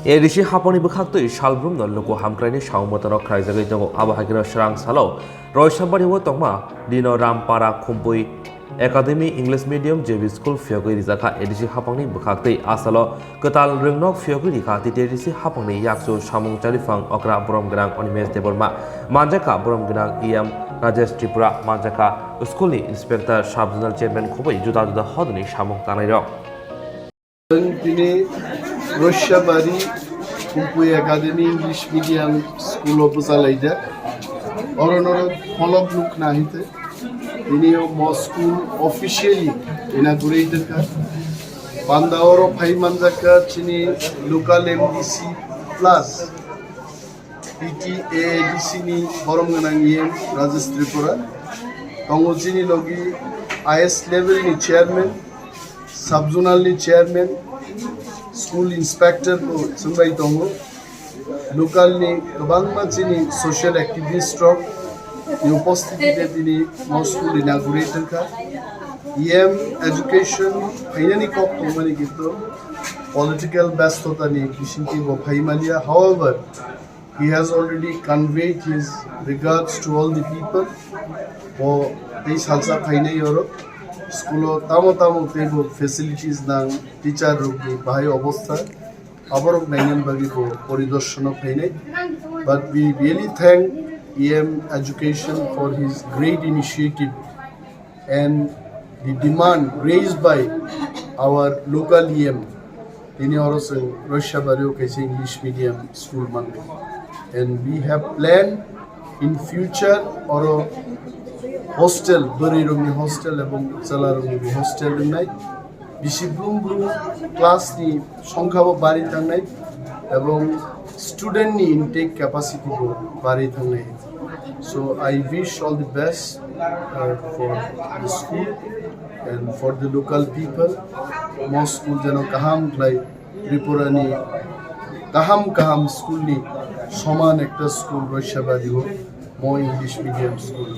Edisi Haphangni bwkhaktwi salbrumno luku hamkraini saumotano khlaijagwi tongo abahagino srang salo roisambari wo tongma dino rampara khumpui Academy English Medium JV School Phiyogwi rijaka Edisi Haphangni bwkhaktwi asalo kwtal Rwngnok Phiyogwi Rikha titi Edisi Haphangni yakchu samung charifang okra borom grang Onimes Deborma manjaka borom grang EM Rajesh Tiprasa manjaka Schoolni Inspector Sub-Zonal Chairman khubui juda juda hodni samung tanairok Roshabari Kumpui Academy English Medium School of Zalaida Oronor Phiyogwi Nahite Mo school officially inaugurated Pandaoro Phaimanjaka Chini local MDC plus PTADC ni Rwngnok Rajesh Tripura Tongojini Logi IS level ni chairman Sub-Zonal ni chairman School Inspector ko sungbai tongo local ni kabangma chini social activist rock ni upasthiti de tini mo school inaugurator ka EM education finally kop tomani kito political bastota ni kishinki bo phaimalia however he has already conveyed his regards to all the people for this halsa khainai oro school tamo tebo facilities nang teacher rogi bahai obostha aborok nainen bagi ko poridorshono khainai but we really thank EM education for his great initiative and the demand raised by our local EM tini oroso Roshabari kaise English medium school man and we have planned in future oro hostel Barirongni hostel ebong Chalarongni hostel nai bisi blum class ni সংখ্যা bari tangnai ebong student ni intake capacity bo bari tangnai so I wish all the best for the school and for the local people most school jano kaham lai Tripura ni kaham school ni সমান একটা school Roshabari ho mo English medium school